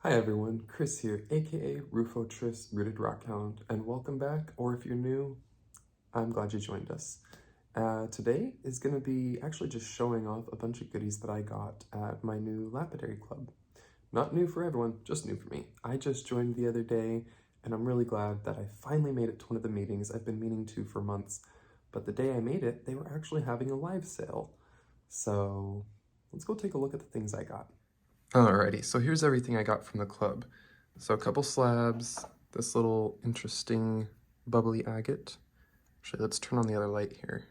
Hi everyone, Chris here, aka Rufo Tris, Rooted Rockhound, and welcome back, or if you're new, I'm glad you joined us. Today is going to be actually just showing off a bunch of goodies that I got at my new Lapidary Club. Not new for everyone, just new for me. I just joined the other day, and I'm really glad that I finally made it to one of the meetings I've been meaning to for months, but the day I made it, they were actually having a live sale. So let's go take a look at the things I got. Alrighty, so here's everything I got from the club. So a couple slabs, this little interesting bubbly agate. Actually, let's turn on the other light here.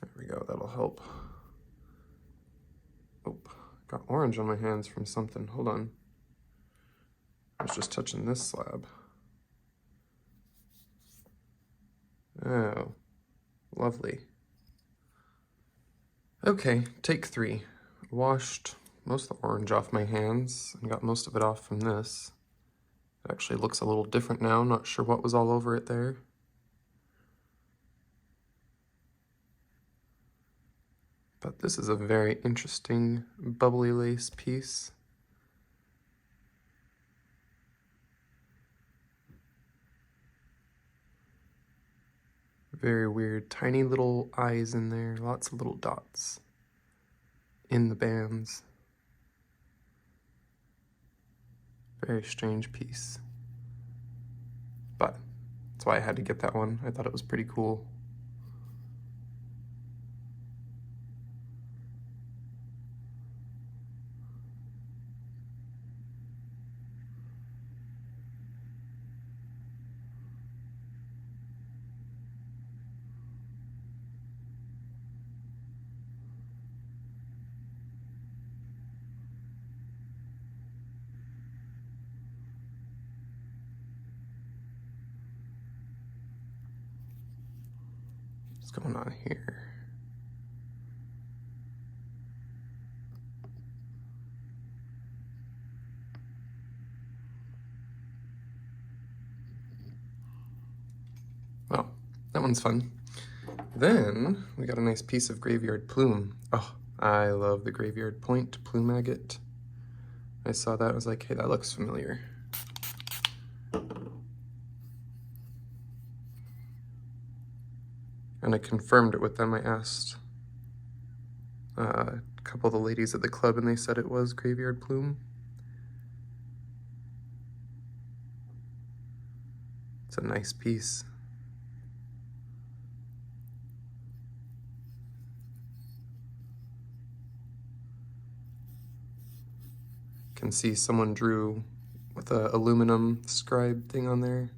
There we go, that'll help. Oh, got orange on my hands from something. Hold on. I was just touching this slab. Oh, lovely. Okay, take 3. Washed most of the orange off my hands and got most of it off from this. It actually looks a little different now, not sure what was all over it there. But this is a very interesting bubbly lace piece. Very weird, tiny little eyes in there, lots of little dots in the bands. Very strange piece. But that's why I had to get that one. I thought it was pretty cool. What's going on here? Well, that one's fun. Then we got a nice piece of graveyard plume. Oh, I love the graveyard point plume agate. I saw that, I was like, hey, that looks familiar. And I confirmed it with them. I asked a couple of the ladies at the club and they said it was graveyard plume. It's a nice piece. Can see someone drew with a aluminum scribe thing on there,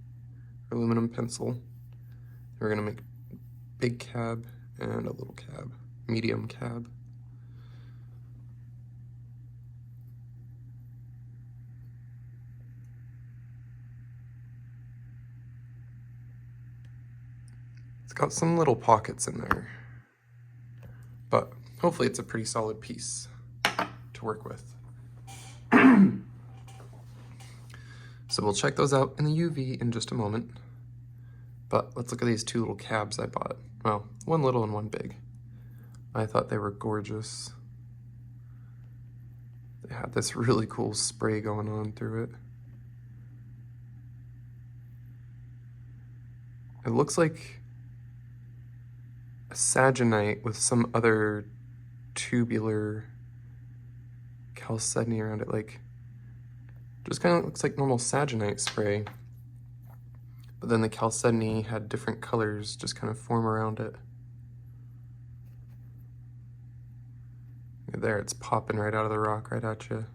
aluminum pencil. We're gonna make big cab and a little cab, medium cab. It's got some little pockets in there, but hopefully it's a pretty solid piece to work with. So we'll check those out in the UV in just a moment. But let's look at these 2 little cabs I bought. Well, one little and one big. I thought they were gorgeous. They had this really cool spray going on through it. It looks like a saginite with some other tubular chalcedony around it, like just kind of looks like normal saginite spray, but then the chalcedony had different colors just kind of form around it. There, it's popping right out of the rock right at you.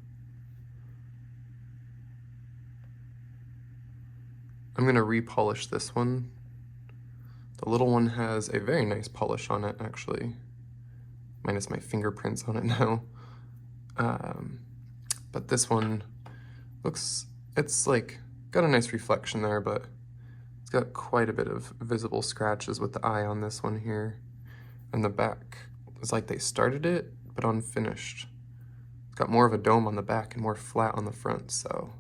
I'm gonna repolish this one. The little one has a very nice polish on it, actually, minus my fingerprints on it now. But this one looks, it's like got a nice reflection there, but it's got quite a bit of visible scratches with the eye on this one here. And the back, it's like they started it, but unfinished. It's got more of a dome on the back and more flat on the front, so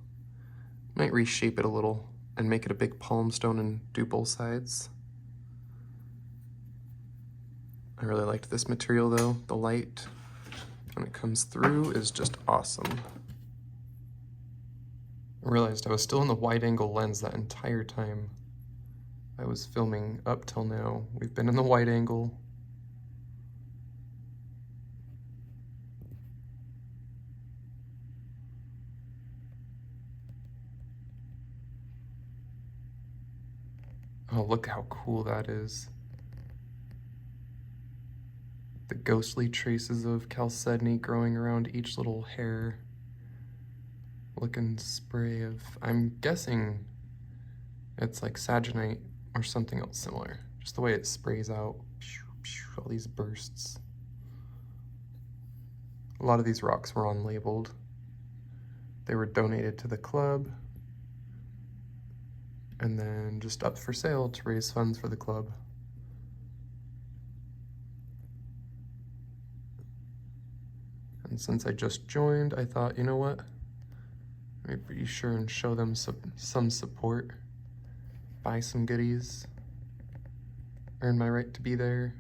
might reshape it a little and make it a big palm stone and do both sides. I really liked this material though. The light when it comes through is just awesome. I realized I was still in the wide-angle lens that entire time I was filming up till now. We've been in the wide angle. Oh, look how cool that is. The ghostly traces of chalcedony growing around each little hair looking spray of, I'm guessing it's like saginite or something else similar. Just the way it sprays out, all these bursts. A lot of these rocks were unlabeled. They were donated to the club and then just up for sale to raise funds for the club. And since I just joined, I thought, you know what? Let me be sure and show them some support. Buy some goodies. Earn my right to be there.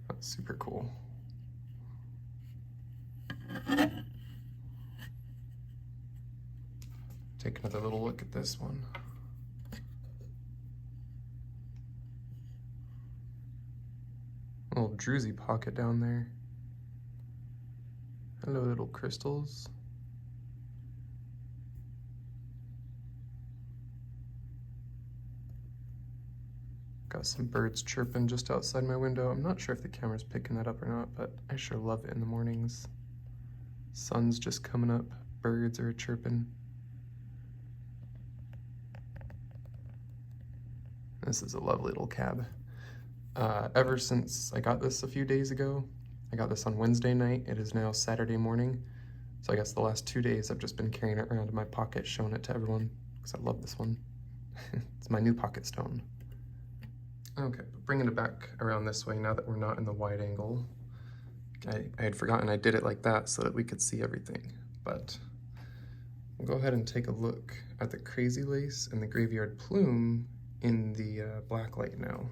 That's super cool. Take another little look at this one. A little druzy pocket down there. Hello, little crystals. Got some birds chirping just outside my window. I'm not sure if the camera's picking that up or not, but I sure love it in the mornings. Sun's just coming up, birds are chirping. This is a lovely little cab. Ever since I got this a few days ago, I got this on Wednesday night. It is now Saturday morning. So I guess the last 2 days I've just been carrying it around in my pocket, showing it to everyone, because I love this one. It's my new pocket stone. Okay, bringing it back around this way now that we're not in the wide angle. I had forgotten I did it like that so that we could see everything, but we'll go ahead and take a look at the crazy lace and the graveyard plume in the black light now.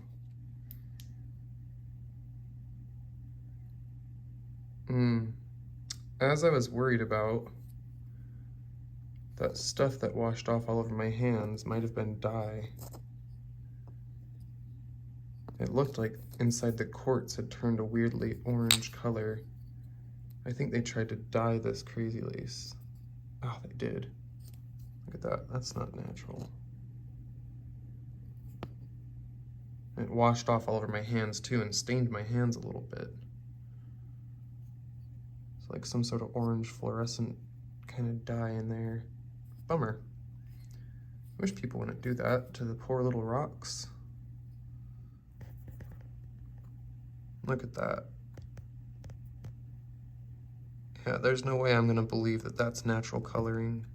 As I was worried about, that stuff that washed off all over my hands might have been dye. It looked like inside the quartz had turned a weirdly orange color. I think they tried to dye this crazy lace. Oh, they did. Look at that, that's not natural. It washed off all over my hands too and stained my hands a little bit. It's like some sort of orange fluorescent kind of dye in there. Bummer. Wish people wouldn't do that to the poor little rocks. Look at that. Yeah, there's no way I'm gonna believe that that's natural coloring.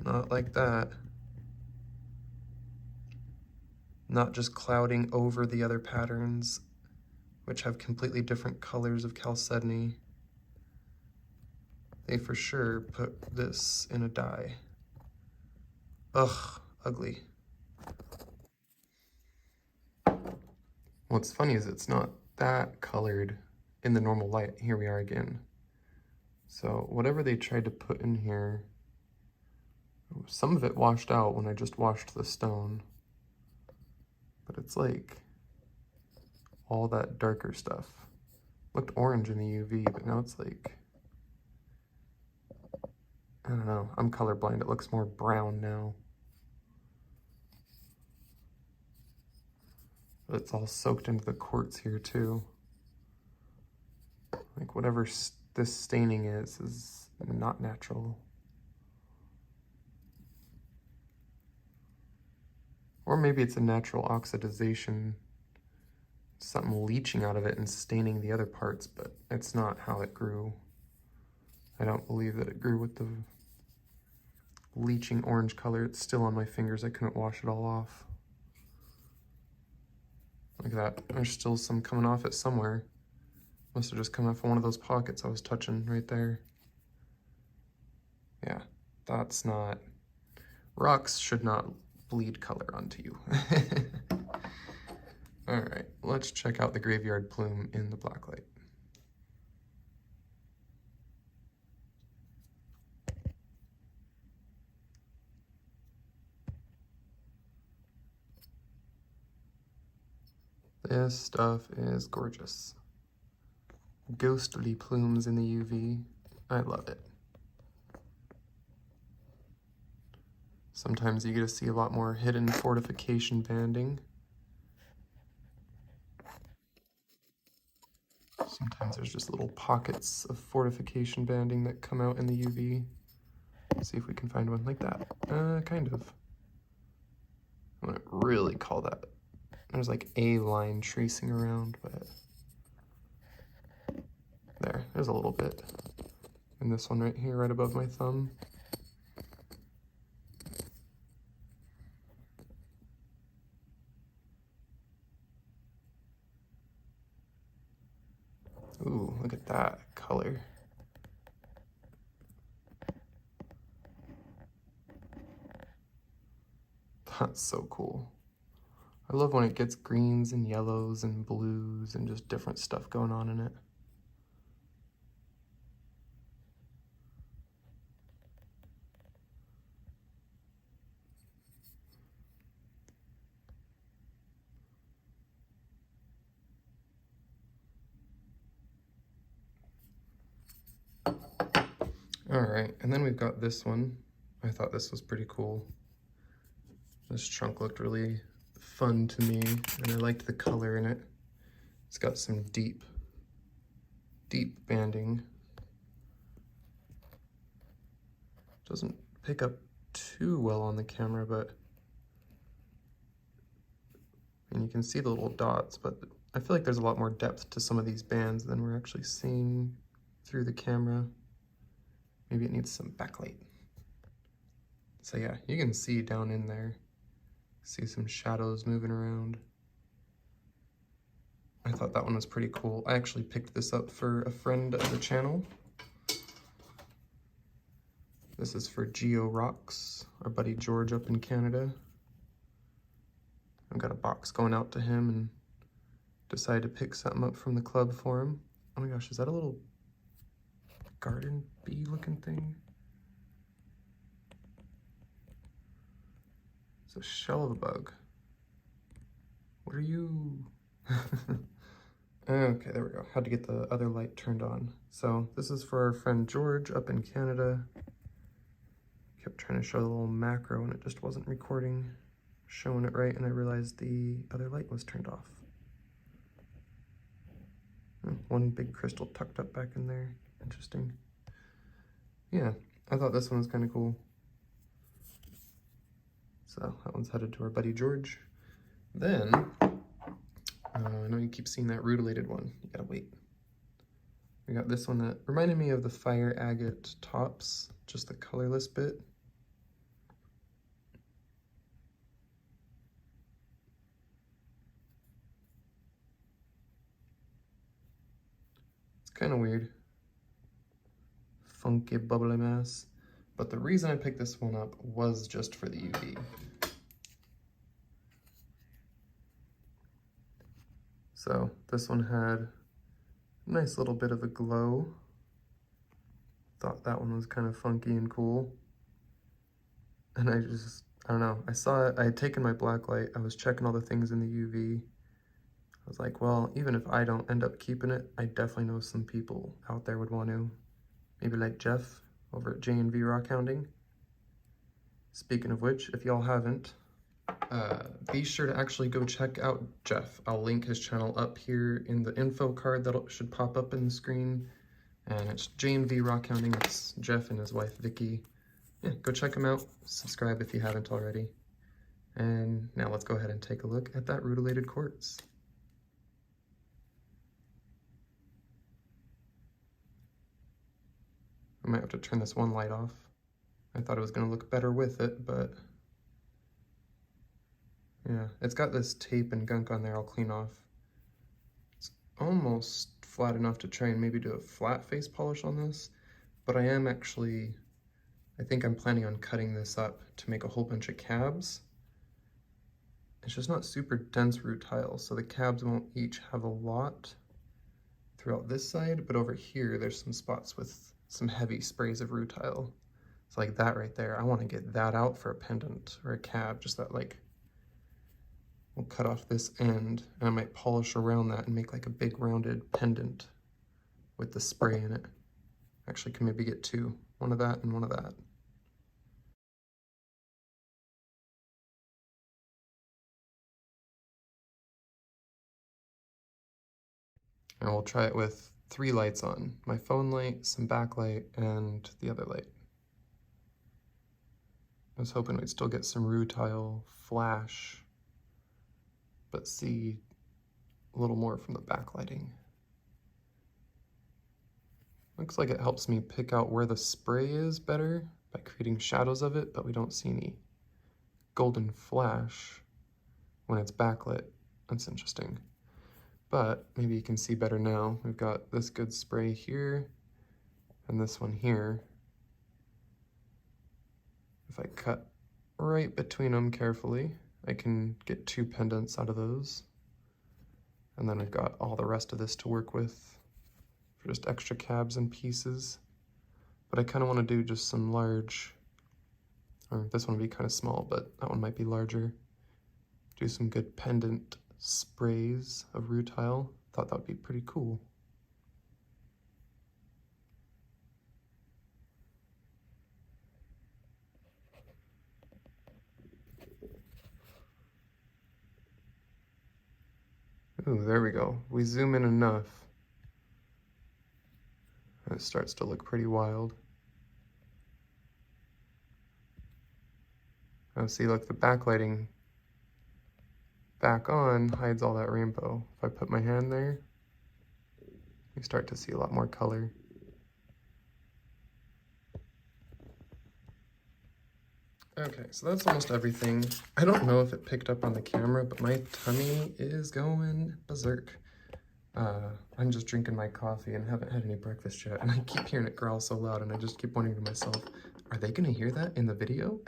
Not like that. Not just clouding over the other patterns, which have completely different colors of chalcedony. They for sure put this in a dye. Ugh, ugly. What's funny is it's not that colored in the normal light. Here we are again. So whatever they tried to put in here, some of it washed out when I just washed the stone. But it's like all that darker stuff. Looked orange in the UV, but now it's like, I don't know, I'm colorblind. It looks more brown now. But it's all soaked into the quartz here too. Like whatever this staining is not natural. Or maybe it's a natural oxidization, something leaching out of it and staining the other parts, but it's not how it grew. I don't believe that it grew with the leaching orange color. It's still on my fingers. I couldn't wash it all off. Look at that. There's still some coming off it somewhere. Must have just come off of one of those pockets I was touching right there. Yeah, that's not... Rocks should not bleed color onto you. All right, let's check out the graveyard plume in the blacklight. This stuff is gorgeous. Ghostly plumes in the UV. I love it. Sometimes you get to see a lot more hidden fortification banding. Sometimes there's just little pockets of fortification banding that come out in the UV. Let's see if we can find one like that. Kind of. I wouldn't really call that. There's like a line tracing around, but there's a little bit. And this one right here, right above my thumb. Ooh, look at that color. That's so cool. I love when it gets greens and yellows and blues and just different stuff going on in it. All right, and then we've got this one. I thought this was pretty cool. This trunk looked really fun to me, and I liked the color in it. It's got some deep banding. Doesn't pick up too well on the camera, but and you can see the little dots, but I feel like there's a lot more depth to some of these bands than we're actually seeing through the camera. Maybe it needs some backlight. So yeah, you can see down in there. See some shadows moving around. I thought that one was pretty cool. I actually picked this up for a friend of the channel. This is for Geo Rocks, our buddy George up in Canada. I've got a box going out to him and decided to pick something up from the club for him. Oh my gosh, is that a little garden bee looking thing? It's a shell of a bug. What are you? Okay, there we go. Had to get the other light turned on. So this is for our friend George up in Canada. Kept trying to show the little macro and it just wasn't recording, showing it right, and I realized the other light was turned off. One big crystal tucked up back in there. Interesting. Yeah, I thought this one was kind of cool. So that one's headed to our buddy George. Then, I know you keep seeing that rutilated one. You gotta wait. We got this one that reminded me of the Fire Agate tops, just the colorless bit. It's kind of weird. Funky bubbly mess. But the reason I picked this one up was just for the UV. So this one had a nice little bit of a glow. Thought that one was kind of funky and cool. And I don't know, I saw it, I had taken my black light, I was checking all the things in the UV. I was like, well, even if I don't end up keeping it, I definitely know some people out there would want to. Maybe like Jeff over at J&V Rock Hounding. Speaking of which, if y'all haven't, be sure to actually go check out Jeff. I'll link his channel up here in the info card that should pop up in the screen. And it's J&V Rock Hounding. It's Jeff and his wife, Vicky. Yeah, go check him out. Subscribe if you haven't already. And now let's go ahead and take a look at that rutilated quartz. I might have to turn this one light off. I thought it was going to look better with it, but yeah, it's got this tape and gunk on there I'll clean off. It's almost flat enough to try and maybe do a flat face polish on this, but I think I'm planning on cutting this up to make a whole bunch of cabs. it's just not super dense rutile, so the cabs won't each have a lot throughout this side, but over here there's some spots with some heavy sprays of rutile. It's like that right there. I want to get that out for a pendant or a cab, just that like, we'll cut off this end, and I might polish around that and make like a big rounded pendant with the spray in it. Actually, can maybe get two, one of that and one of that. And we'll try it with 3 lights on. My phone light, some backlight, and the other light. I was hoping we'd still get some rutile flash, but see a little more from the backlighting. Looks like it helps me pick out where the spray is better by creating shadows of it, but we don't see any golden flash when it's backlit. That's interesting. But maybe you can see better now. We've got this good spray here and this one here. If I cut right between them carefully, I can get 2 pendants out of those. And then we've got all the rest of this to work with for just extra cabs and pieces. But I kind of want to do just some large, or this one would be kind of small, but that one might be larger. Do some good pendant sprays of rutile. Thought that would be pretty cool. Ooh, there we go. We zoom in enough, and it starts to look pretty wild. Now see, look, the backlighting back on hides all that rainbow. If I put my hand there, you start to see a lot more color. Okay, so that's almost everything. I don't know if it picked up on the camera, but my tummy is going berserk. I'm just drinking my coffee and haven't had any breakfast yet, and I keep hearing it growl so loud, and I just keep wondering to myself, are they gonna hear that in the video?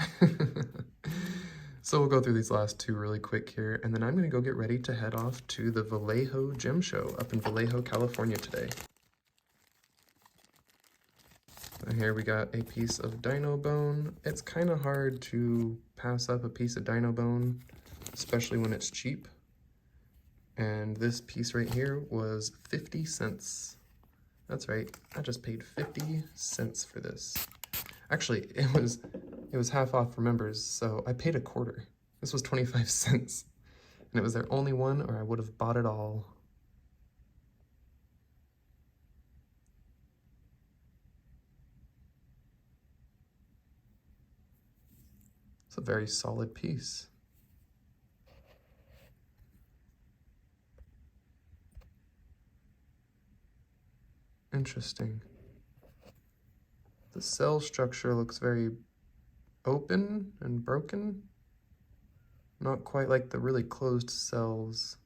So we'll go through these last 2 really quick here, and then I'm gonna go get ready to head off to the Vallejo Gem Show up in Vallejo, California today. And here we got a piece of dino bone. It's kind of hard to pass up a piece of dino bone, especially when it's cheap. And this piece right here was 50 cents. That's right, I just paid 50 cents for this. Actually, it was half off for members, so I paid a quarter. This was 25 cents. And it was their only one, or I would have bought it all. It's a very solid piece. Interesting. The cell structure looks very open and broken. Not quite like the really closed cells.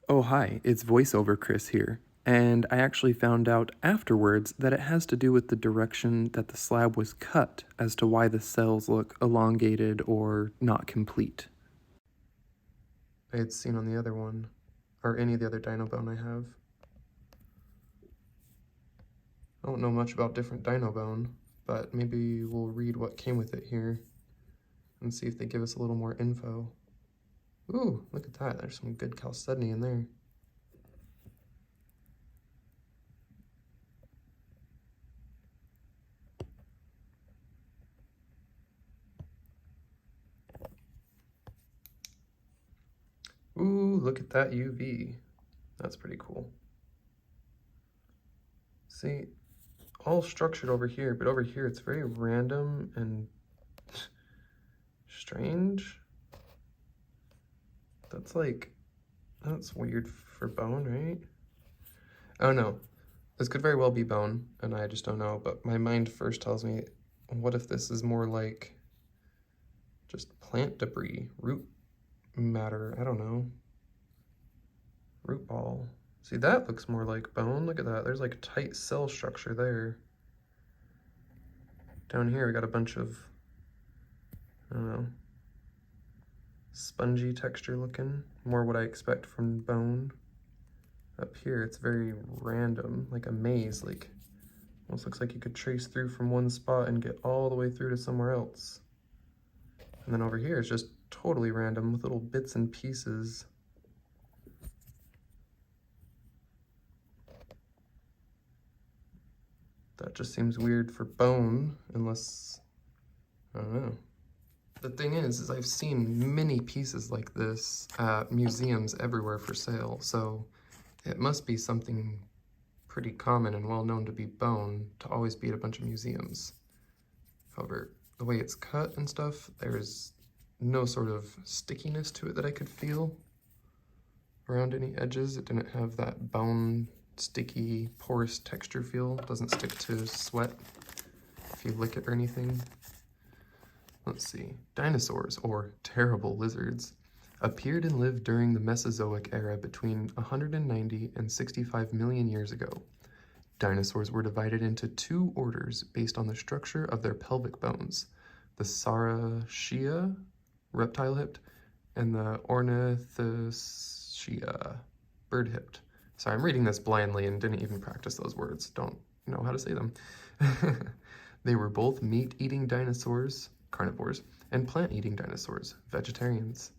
Oh, hi, it's VoiceOver Chris here. And I actually found out afterwards that it has to do with the direction that the slab was cut as to why the cells look elongated or not complete. I had seen on the other one, or any of the other dino bone I have. I don't know much about different dino bone, but maybe we'll read what came with it here and see if they give us a little more info. Ooh, look at that. There's some good chalcedony in there. Ooh, look at that UV. That's pretty cool. See, all structured over here, but over here it's very random and strange. That's weird for bone, right? Oh no, this could very well be bone, and I just don't know, but my mind first tells me, what if this is more like just plant debris, root matter, I don't know. Root ball. See, that looks more like bone. Look at that. There's like tight cell structure there. Down here we got a bunch of, I don't know, spongy texture looking, more what I expect from bone. Up here, it's very random, like a maze, like almost looks like you could trace through from one spot and get all the way through to somewhere else. And then over here, it's just totally random with little bits and pieces. That just seems weird for bone, unless, I don't know. The thing is I've seen many pieces like this at museums everywhere for sale, so it must be something pretty common and well known to be bone to always be at a bunch of museums. However, the way it's cut and stuff, there's no sort of stickiness to it that I could feel around any edges. It didn't have that bone, sticky, porous texture feel. It doesn't stick to sweat if you lick it or anything. Let's see. Dinosaurs, or terrible lizards, appeared and lived during the Mesozoic era between 190 and 65 million years ago. Dinosaurs were divided into two orders based on the structure of their pelvic bones: the Saurashia, reptile-hipped, and the Ornithoschia, bird-hipped. Sorry, I'm reading this blindly and didn't even practice those words. Don't know how to say them. They were both meat-eating dinosaurs, carnivores, and plant-eating dinosaurs, vegetarians.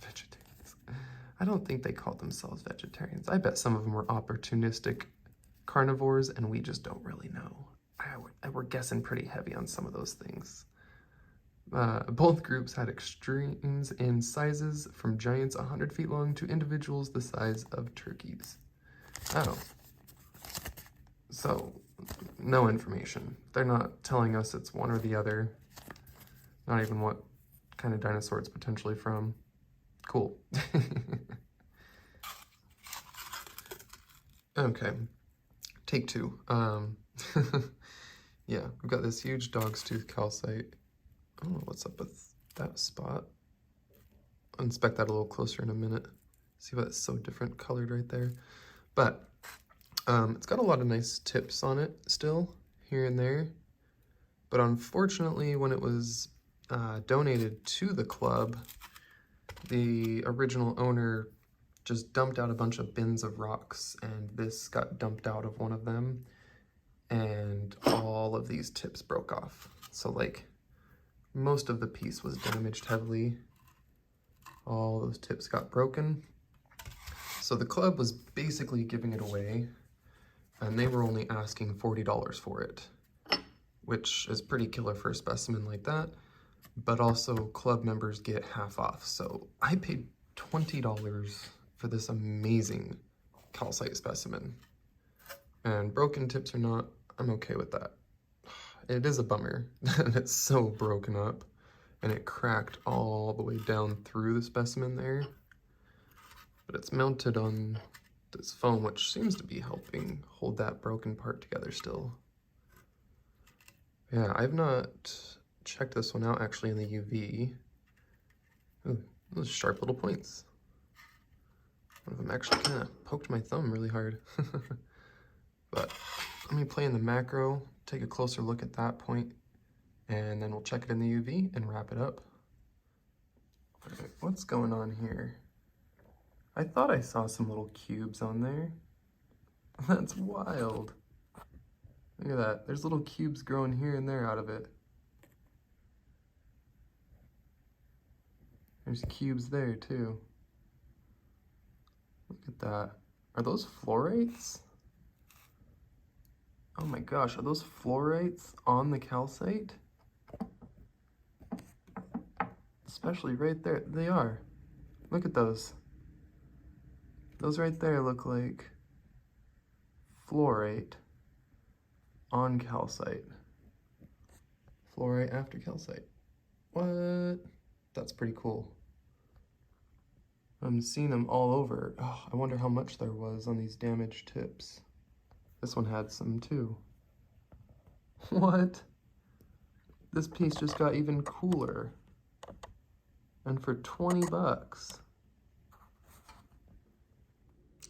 Vegetarians. I don't think they called themselves vegetarians. I bet some of them were opportunistic carnivores and we just don't really know. We're guessing pretty heavy on some of those things. Both groups had extremes in sizes, from giants 100 feet long to individuals the size of turkeys. Oh. So, no information. They're not telling us it's one or the other. Not even what kind of dinosaur it's potentially from. Cool. Okay, take two. Yeah, we've got this huge dog's tooth calcite. I don't know what's up with that spot. I'll inspect that a little closer in a minute. See why it's so different colored right there. But it's got a lot of nice tips on it still, here and there. But unfortunately, when it was donated to the club, the original owner just dumped out a bunch of bins of rocks, and this got dumped out of one of them, and all of these tips broke off. So like, most of the piece was damaged heavily. All those tips got broken. So the club was basically giving it away, and they were only asking $40 for it, which is pretty killer for a specimen like that. But also club members get half off. So I paid $20 for this amazing calcite specimen. And broken tips or not, I'm okay with that. It is a bummer that it's so broken up and it cracked all the way down through the specimen there. But it's mounted on this foam, which seems to be helping hold that broken part together still. Yeah, I've not checked this one out actually in the UV. Ooh, those sharp little points. One of them actually kind of poked my thumb really hard. But let me play in the macro, take a closer look at that point, and then we'll check it in the UV and wrap it up. All right, what's going on here? I thought I saw some little cubes on there. That's wild. Look at that. There's little cubes growing here and there out of it. There's cubes there too. Look at that. Are those fluorites? Oh my gosh, are those fluorites on the calcite? Especially right there. They are. Look at those. Those right there look like fluorite on calcite. Fluorite after calcite. What? That's pretty cool. I'm seeing them all over. Oh, I wonder how much there was on these damaged tips. This one had some too. What? This piece just got even cooler. And for 20 bucks.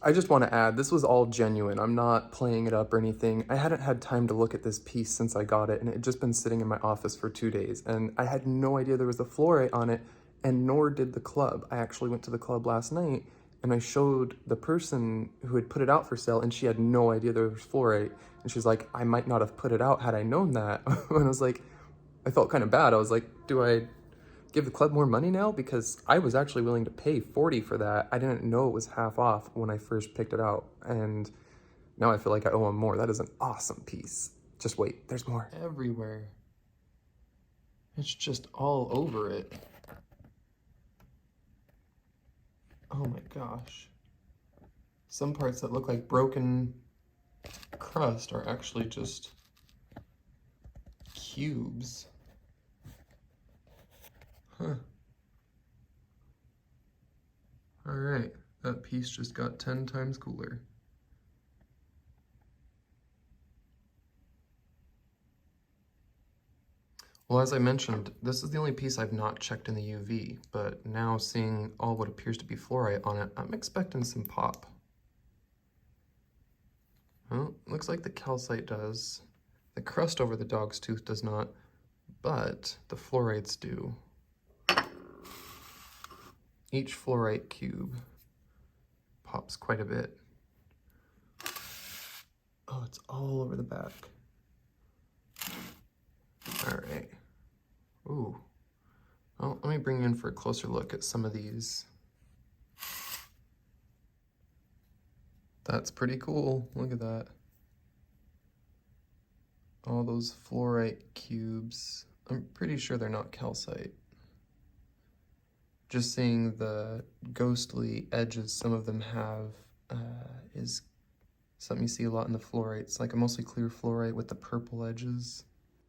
I just want to add, this was all genuine. I'm not playing it up or anything. I hadn't had time to look at this piece since I got it, and it had just been sitting in my office for 2 days, and I had no idea there was a fluorite on it, and nor did the club. I actually went to the club last night and I showed the person who had put it out for sale, and she had no idea there was fluorite. And she's like, I might not have put it out had I known that. And I was like, I felt kind of bad. I was like, do I give the club more money now? Because I was actually willing to pay $40 for that. I didn't know it was half off when I first picked it out. And now I feel like I owe them more. That is an awesome piece. Just wait, there's more. Everywhere. It's just all over it. Oh my gosh. Some parts that look like broken crust are actually just cubes. Huh. All right, that piece just got 10 times cooler. Well, as I mentioned, this is the only piece I've not checked in the UV, but now seeing all what appears to be fluorite on it, I'm expecting some pop. Well, looks like the calcite does. The crust over the dog's tooth does not, but the fluorites do. Each fluorite cube pops quite a bit. Oh, it's all over the back. All right. Ooh. Well, let me bring you in for a closer look at some of these. That's pretty cool. Look at that. All those fluorite cubes. I'm pretty sure they're not calcite. Just seeing the ghostly edges some of them have is something you see a lot in the fluorites, like a mostly clear fluorite with the purple edges.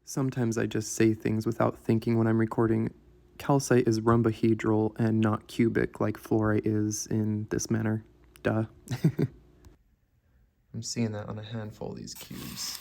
Sometimes I just say things without thinking when I'm recording. Calcite is rhombohedral and not cubic like fluorite is in this manner. Duh. I'm seeing that on a handful of these cubes.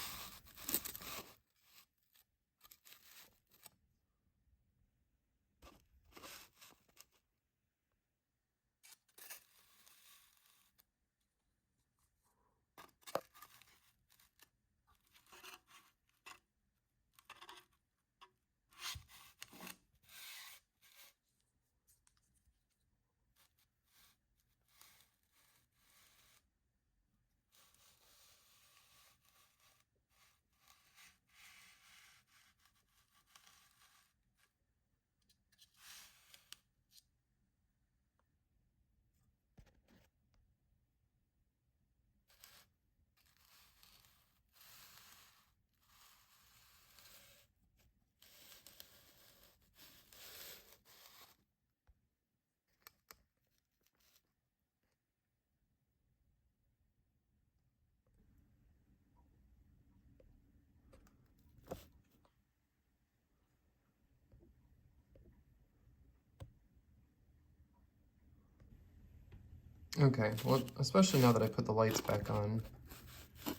Okay, well, especially now that I put the lights back on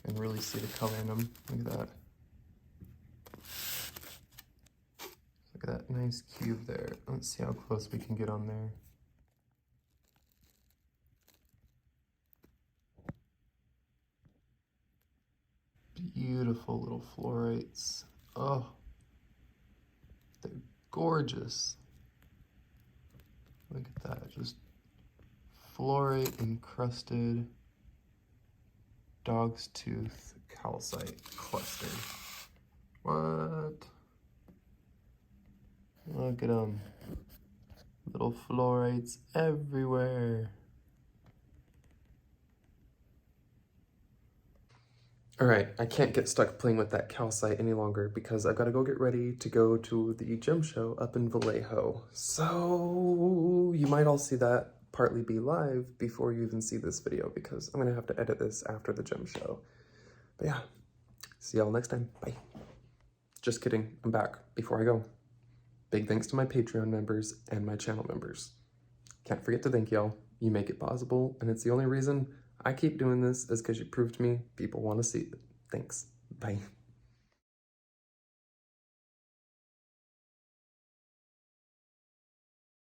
and really see the color in them. Look at that. Look at that nice cube there. Let's see how close we can get on there. Beautiful little fluorites. Oh, they're gorgeous. Look at that, just fluorite encrusted dog's tooth calcite cluster. What? Look at them. Little fluorites everywhere. All right, I can't get stuck playing with that calcite any longer because I've got to go get ready to go to the gem show up in Vallejo. So you might all see that partly be live before you even see this video because I'm gonna have to edit this after the gem show. But yeah, see y'all next time. Bye. Just kidding, I'm back before I go. Big thanks to my Patreon members and my channel members. Can't forget to thank y'all. You make it possible, and it's the only reason I keep doing this is because you proved to me people want to see it. Thanks. Bye.